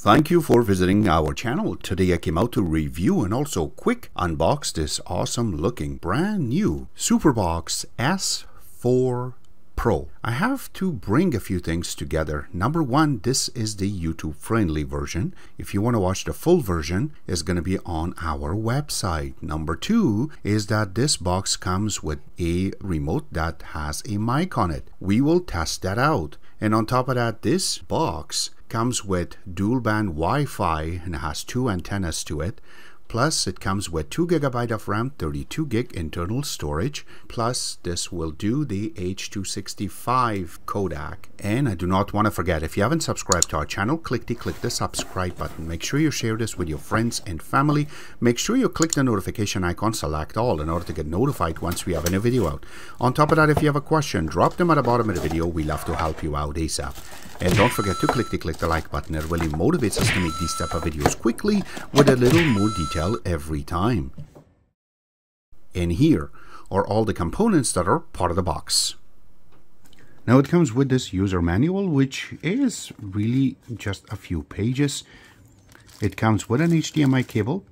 Thank you for visiting our channel. Today I came out to review and also quick unbox this awesome looking brand new Superbox S4 Pro. I have to bring a few things together. Number one, this is the YouTube friendly version. If you want to watch the full version, it's going to be on our website. Number two is that this box comes with a remote that has a mic on it. We will test that out. And on top of that, this box comes with dual band Wi-Fi and has two antennas to it. Plus it comes with 2 GB of RAM, 32 gig internal storage. Plus this will do the H.265 codec. And I do not want to forget, if you haven't subscribed to our channel, click the subscribe button. Make sure you share this with your friends and family. Make sure you click the notification icon, select all in order to get notified once we have a new video out. On top of that, if you have a question, drop them at the bottom of the video. We love to help you out ASAP. And don't forget to click the like button. It really motivates us to make these type of videos quickly with a little more detail every time. And here are all the components that are part of the box. Now it comes with this user manual, which is really just a few pages. It comes with an HDMI cable.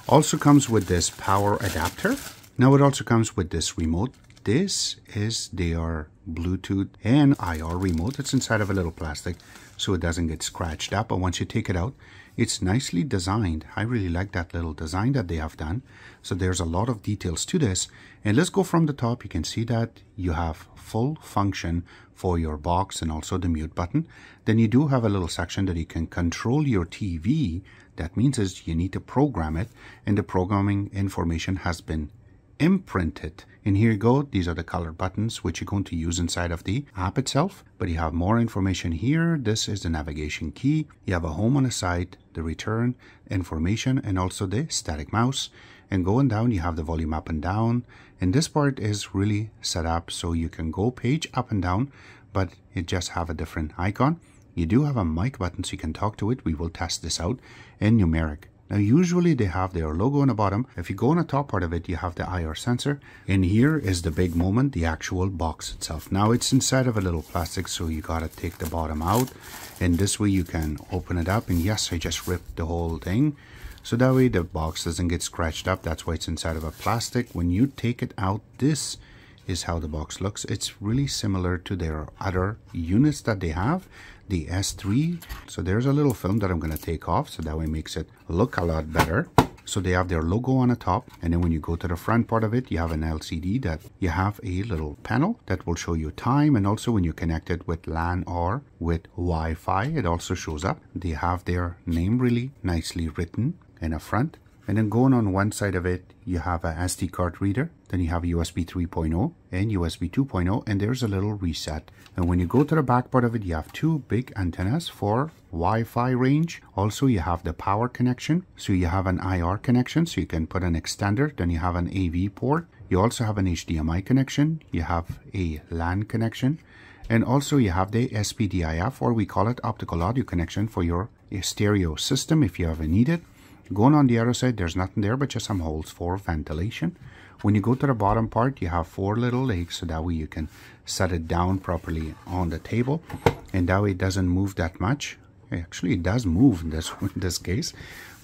Also comes with this power adapter. Now it also comes with this remote. This is their Bluetooth and IR remote. It's inside of a little plastic so it doesn't get scratched up. But once you take it out, it's nicely designed. I really like that little design that they have done. So there's a lot of details to this. And let's go from the top. You can see that you have full function for your box and also the mute button. Then you do have a little section that you can control your TV. That means is you need to program it, and the programming information has been imprinted. And here you go, these are the color buttons which you're going to use inside of the app itself. But you have more information here. This is the navigation key. You have a home on the side, the return information, and also the static mouse. And going down, you have the volume up and down. And this part is really set up so you can go page up and down, but it just have a different icon. You do have a mic button so you can talk to it. We will test this out. And numeric. Now usually they have their logo on the bottom. If you go on the top part of it, you have the IR sensor. And here is the big moment, the actual box itself. Now it's inside of a little plastic, so you gotta take the bottom out. And this way you can open it up. And yes, I just ripped the whole thing. So that way the box doesn't get scratched up. That's why it's inside of a plastic. When you take it out, this is how the box looks. It's really similar to their other units that they have, the S3. So there's a little film that I'm going to take off, so that way it makes it look a lot better. So they have their logo on the top, and then when you go to the front part of it, you have an LCD that you have a little panel that will show you time, and also when you connect it with LAN or with Wi-Fi, it also shows up. They have their name really nicely written in the front. And then going on one side of it, you have a SD card reader. Then you have USB 3.0 and USB 2.0, and there's a little reset. And when you go to the back part of it, you have two big antennas for Wi-Fi range. Also, you have the power connection. So you have an IR connection, so you can put an extender. Then you have an AV port. You also have an HDMI connection. You have a LAN connection. And also you have the SPDIF, or we call it optical audio connection, for your stereo system if you ever need it. Going on the other side, there's nothing there but just some holes for ventilation. When you go to the bottom part, you have four little legs, so that way you can set it down properly on the table, and that way it doesn't move that much. Actually, it does move in this case,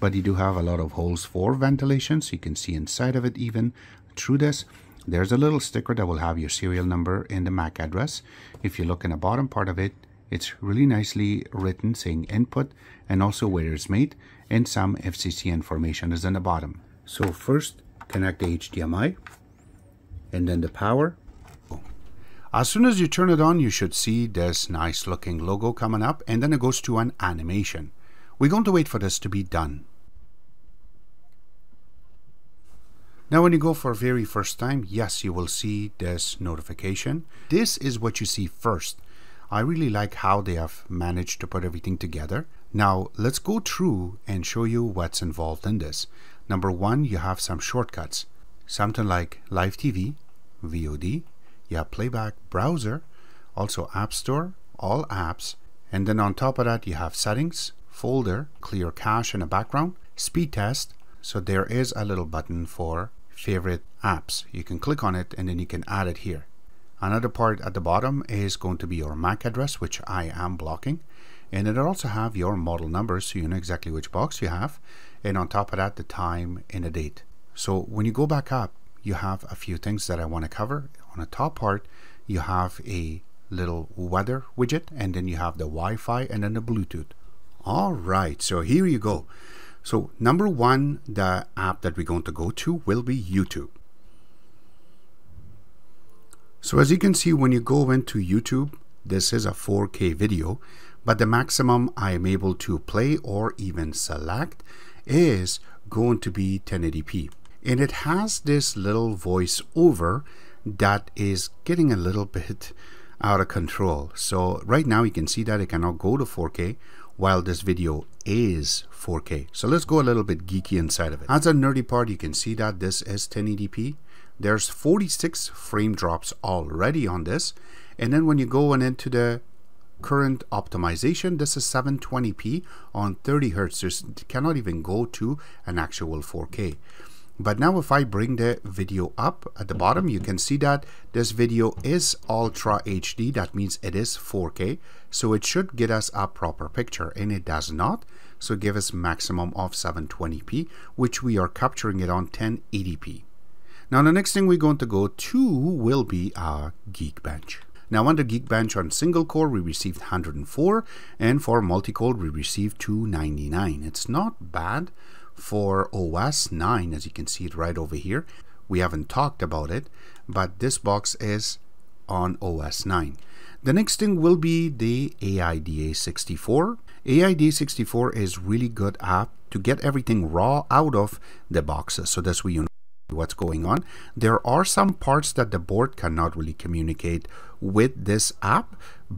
but you do have a lot of holes for ventilation, so you can see inside of it even through this. There's a little sticker that will have your serial number and the MAC address. If you look in the bottom part of it, it's really nicely written saying input and also where it's made, and some FCC information is in the bottom. So first, connect the HDMI and then the power. As soon as you turn it on, you should see this nice looking logo coming up, and then it goes to an animation. We're going to wait for this to be done. Now when you go for very first time, yes, you will see this notification. This is what you see first. I really like how they have managed to put everything together. Now let's go through and show you what's involved in this. Number one, you have some shortcuts. Something like Live TV, VOD, you have Playback, Browser, also App Store, All Apps, and then on top of that you have Settings, Folder, Clear Cache in the background, Speed Test. So there is a little button for Favorite Apps. You can click on it and then you can add it here. Another part at the bottom is going to be your MAC address, which I am blocking. and it'll also have your model number so you know exactly which box you have, and on top of that the time and the date. So when you go back up, you have a few things that I want to cover. On the top part you have a little weather widget, and then you have the Wi-Fi and then the Bluetooth. Alright, so here you go. So number one, the app that we're going to go to will be YouTube. So as you can see, when you go into YouTube, this is a 4K video, but the maximum I am able to play or even select is going to be 1080p. And it has this little voice over that is getting a little bit out of control. So right now you can see that it cannot go to 4K while this video is 4K. So let's go a little bit geeky inside of it. As a nerdy part, you can see that this is 1080p. There's 46 frame drops already on this. And then when you go into the current optimization, this is 720p on 30 Hertz. It cannot even go to an actual 4K. But now if I bring the video up at the bottom, you can see that this video is Ultra HD. That means it is 4K. So it should get us a proper picture, and it does not. So give us maximum of 720p, which we are capturing it on 1080p. Now the next thing we're going to go to will be our Geekbench. Now under Geekbench on single core we received 104, and for multi-core we received 299. It's not bad for OS 9, as you can see it right over here. We haven't talked about it, but this box is on OS 9. The next thing will be the AIDA64. AIDA64 is really good app to get everything raw out of the boxes, so that's where you know what's going on. There are some parts that the board cannot really communicate with this app,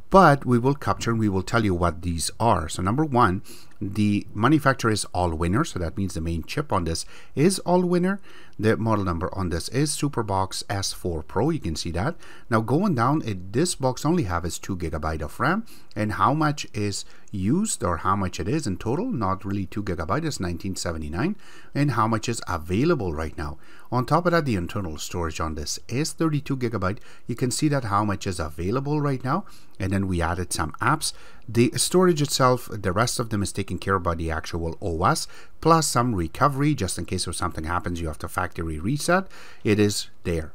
but we will capture and we will tell you what these are. So number one, the manufacturer is Allwinner, so that means the main chip on this is Allwinner. The model number on this is Superbox S4 Pro. You can see that. Now going down, this box only has 2 GB of RAM, and how much is used or how much it is in total, not really 2 GB, it's 1979, and how much is available right now. On top of that, the internal storage on this is 32 GB. You can see that how much is available right now, and then we added some apps. The storage itself, the rest of them is taken care of by the actual OS, plus some recovery just in case if something happens you have to factory reset. It is there.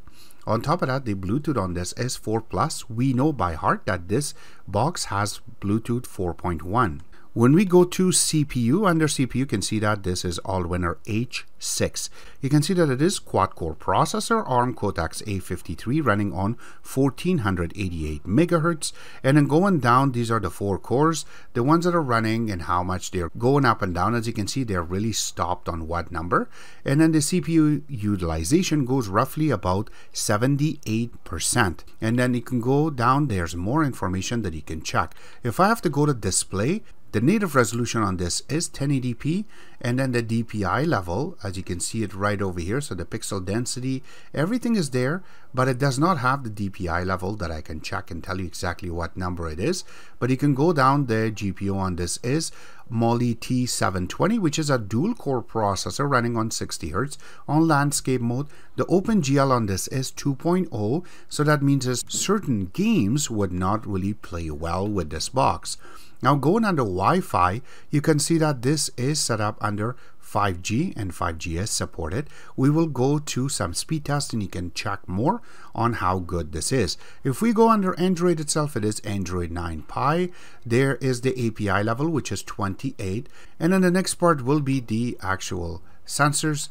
On top of that, the Bluetooth on this is 4+. We know by heart that this box has Bluetooth 4.1. When we go to CPU, under CPU you can see that this is Allwinner H6. You can see that it is quad-core processor, ARM Cortex-A53 running on 1488 MHz. And then going down, these are the 4 cores, the ones that are running and how much they're going up and down. As you can see, they're really stopped on what number. And then the CPU utilization goes roughly about 78%. And then you can go down, there's more information that you can check. If I have to go to display, the native resolution on this is 1080p, and then the DPI level, as you can see it right over here, so the pixel density, everything is there, but it does not have the DPI level that I can check and tell you exactly what number it is. But you can go down, the GPU on this is Mali T720, which is a dual core processor running on 60 Hz on landscape mode. The OpenGL on this is 2.0, so that means that certain games would not really play well with this box. Now going under Wi-Fi, you can see that this is set up under 5G and 5G is supported. We will go to some speed tests and you can check more on how good this is. If we go under Android itself, it is Android 9 Pie. There is the API level, which is 28. And then the next part will be the actual sensors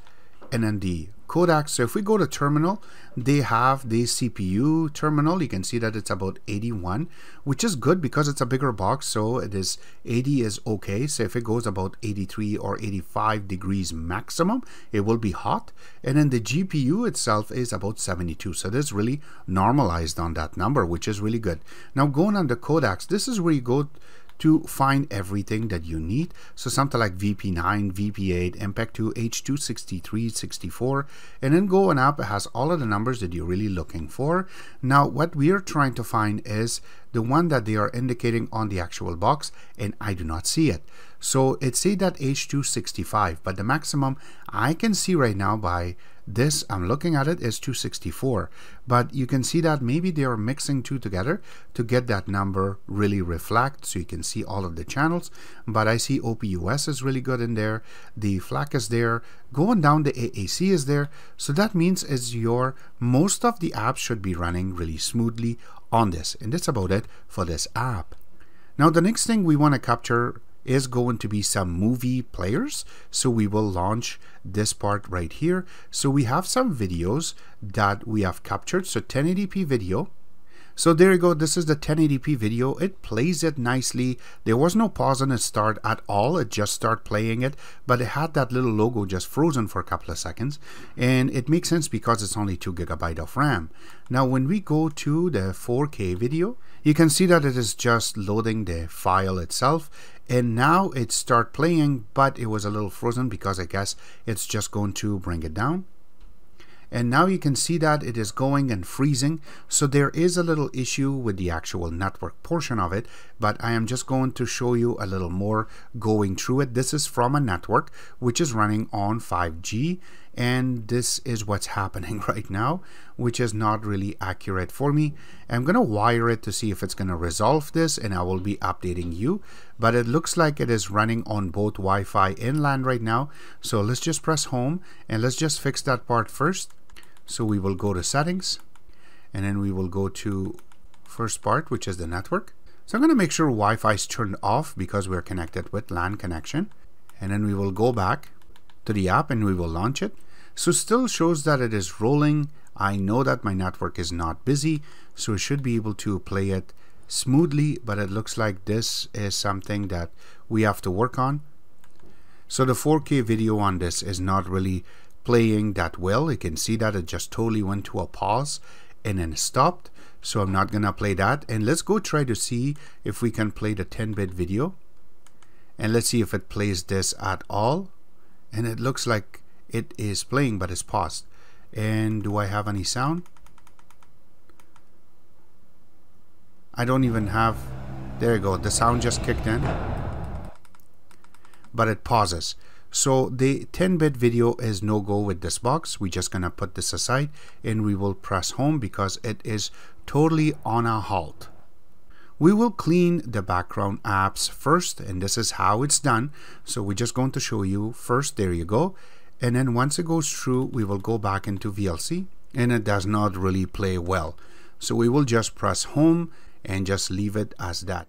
and then the codecs. So if we go to terminal, they have the CPU terminal. You can see that it's about 81, which is good because it's a bigger box, so it is 80 is okay. So if it goes about 83 or 85 degrees maximum, it will be hot. And then the GPU itself is about 72, so this is really normalized on that number, which is really good. Now going on the codecs, this is where you go to find everything that you need. So something like VP9, VP8, MPEG-2, H.263, 64, and then going up, it has all of the numbers that you're really looking for. Now what we are trying to find is the one that they are indicating on the actual box, and I do not see it. So it say that H265, but the maximum I can see right now by this, I'm looking at it, is 264. But you can see that maybe they are mixing two together to get that number really reflect, so you can see all of the channels. But I see OPUS is really good in there, the FLAC is there, going down the AAC is there. So that means is your most of the apps should be running really smoothly on this. And that's about it for this app. Now the next thing we want to capture is going to be some movie players. So we will launch this part right here. So we have some videos that we have captured. So 1080p video. So there you go. This is the 1080p video. It plays it nicely. There was no pause on its start at all. It just started playing it, but it had that little logo just frozen for a couple of seconds. And it makes sense because it's only 2 GB of RAM. Now, when we go to the 4K video, you can see that it is just loading the file itself. And now it start playing, but it was a little frozen because I guess it's just going to bring it down. And now you can see that it is going and freezing. So there is a little issue with the actual network portion of it, but I am just going to show you a little more going through it. This is from a network which is running on 5G, and this is what's happening right now, which is not really accurate for me. I'm going to wire it to see if it's going to resolve this, and I will be updating you. But it looks like it is running on both Wi-Fi and LAN right now. So let's just press home and let's just fix that part first. So we will go to settings, and then we will go to first part, which is the network. So I'm going to make sure Wi-Fi is turned off because we're connected with LAN connection. And then we will go back to the app and we will launch it. So still shows that it is rolling. I know that my network is not busy, so it should be able to play it smoothly, but it looks like this is something that we have to work on. So the 4K video on this is not really playing that well. You can see that it just totally went to a pause and then stopped. So I'm not gonna play that. And let's go try to see if we can play the 10-bit video. And let's see if it plays this at all. And it looks like it is playing, but it's paused. And do I have any sound? I don't even have, there you go, the sound just kicked in, but it pauses. So the 10-bit video is no go with this box. We're just gonna put this aside and we will press home because it is totally on a halt. We will clean the background apps first, and this is how it's done. So we're just going to show you first, there you go. And then once it goes through, we will go back into VLC, and it does not really play well. So we will just press home and just leave it as that.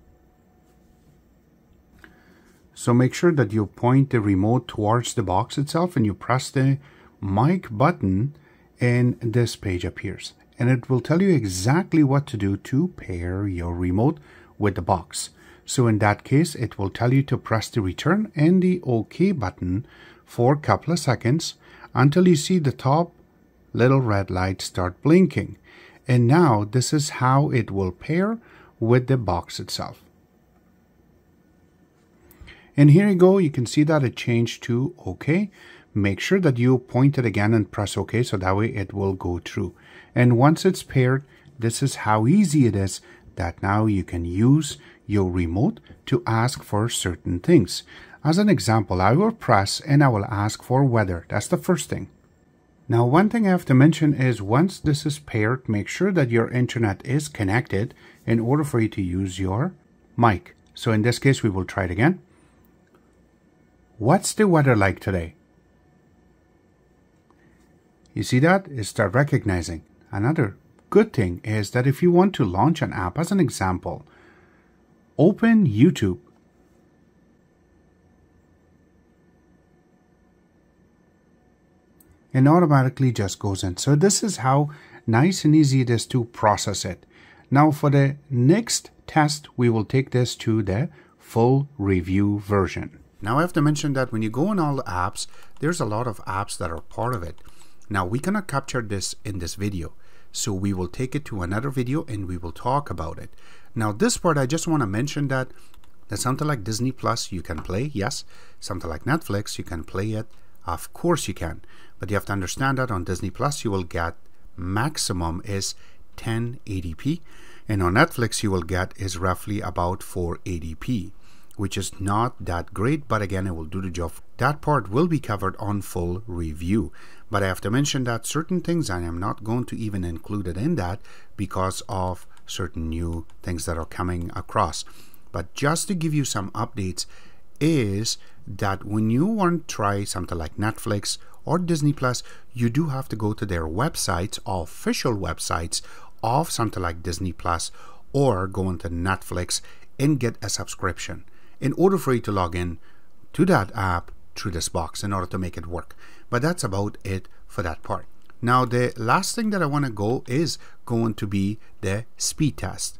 So make sure that you point the remote towards the box itself and you press the mic button and this page appears. And it will tell you exactly what to do to pair your remote with the box. So in that case, it will tell you to press the return and the OK button for a couple of seconds until you see the top little red light start blinking. And now this is how it will pair with the box itself. And here you go, you can see that it changed to OK. Make sure that you point it again and press OK, so that way it will go through. And once it's paired, this is how easy it is that now you can use your remote to ask for certain things. As an example, I will press and I will ask for weather. That's the first thing. Now, one thing I have to mention is once this is paired, make sure that your internet is connected in order for you to use your mic. So in this case, we will try it again. What's the weather like today? You see that? It starts recognizing. Another good thing is that if you want to launch an app, as an example, open YouTube. And automatically just goes in. So this is how nice and easy it is to process it. Now for the next test, we will take this to the full review version. Now I have to mention that when you go on all the apps, there's a lot of apps that are part of it. Now we cannot capture this in this video. So we will take it to another video and we will talk about it. Now this part, I just want to mention that something like Disney Plus you can play, yes. Something like Netflix, you can play it. Of course you can. But you have to understand that on Disney Plus you will get maximum is 1080p. And on Netflix you will get is roughly about 480p. which is not that great, but again, it will do the job. That part will be covered on full review. But I have to mention that certain things I am not going to even include it in that because of certain new things that are coming across. But just to give you some updates is that when you want to try something like Netflix or Disney Plus, you do have to go to their websites, official websites of something like Disney Plus, or go into Netflix and get a subscription in order for you to log in to that app through this box in order to make it work. But that's about it for that part. Now the last thing that I want to go is going to be the speed test.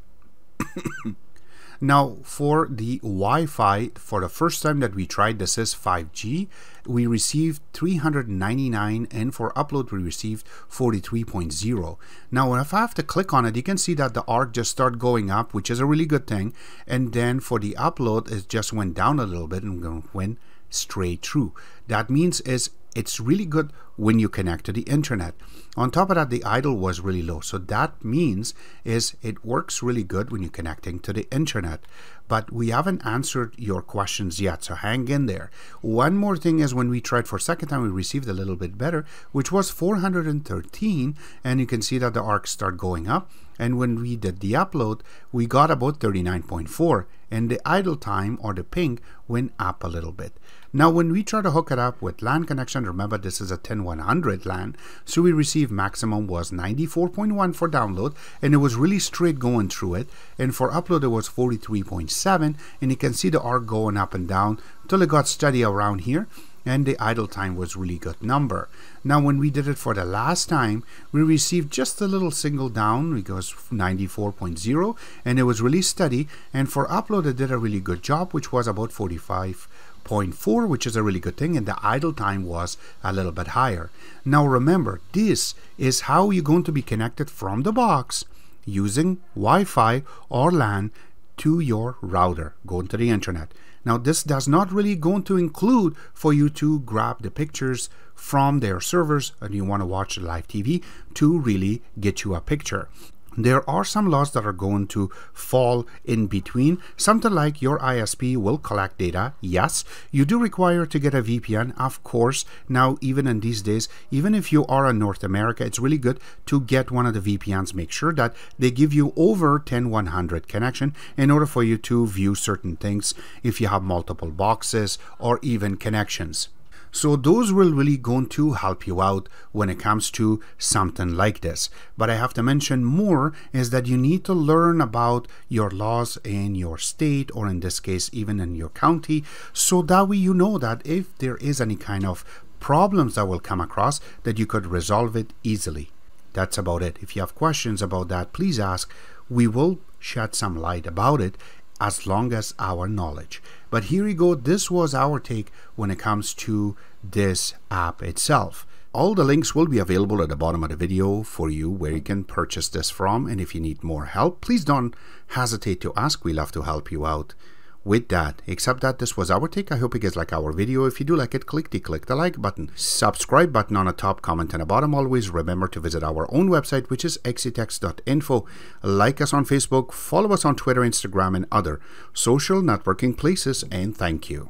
Now for the Wi-Fi, for the first time that we tried, this is 5G, we received 399, and for upload we received 43.0. Now if I have to click on it, you can see that the arc just started going up, which is a really good thing, and then for the upload it just went down a little bit and went straight through. That means it's really good when you connect to the internet. On top of that, the idle was really low, so that means it works really good when you're connecting to the internet. But we haven't answered your questions yet, so hang in there. One more thing is, when we tried for a second time, we received a little bit better, which was 413, and you can see that the arc started going up. And when we did the upload, we got about 39.4, and the idle time, or the ping, went up a little bit. Now when we try to hook it up with LAN connection, remember this is a 10100 LAN, so we received maximum was 94.1 for download, and it was really straight going through it, and for upload it was 43.7, and you can see the arc going up and down until it got steady around here, and the idle time was really good number. Now when we did it for the last time, we received just a little single down, because 94.0, and it was really steady, and for upload it did a really good job, which was about 45.4, which is a really good thing, and the idle time was a little bit higher. Now remember, this is how you're going to be connected from the box using Wi-Fi or LAN to your router, going to the internet. Now this does not really going to include for you to grab the pictures from their servers and you want to watch the live TV to really get you a picture. There are some laws that are going to fall in between. Something like your ISP will collect data. Yes, you do require to get a VPN, of course. Now, even in these days, even if you are in North America, it's really good to get one of the VPNs. Make sure that they give you over 10100 connection in order for you to view certain things if you have multiple boxes or even connections. So those will really going to help you out when it comes to something like this. But I have to mention more is that you need to learn about your laws in your state, or in this case even in your county, so that way you know that if there is any kind of problems that will come across, that you could resolve it easily. That's about it. If you have questions about that, please ask. We will shed some light about it as long as our knowledge. But here you go, this was our take when it comes to this app itself. All the links will be available at the bottom of the video for you where you can purchase this from, and if you need more help, please don't hesitate to ask. We love to help you out with that. Except that this was our take. I hope you guys like our video. If you do like it, click the like button, subscribe button on the top, comment on the bottom. Always remember to visit our own website, which is exitex.info. Like us on Facebook, follow us on Twitter, Instagram, and other social networking places, and thank you.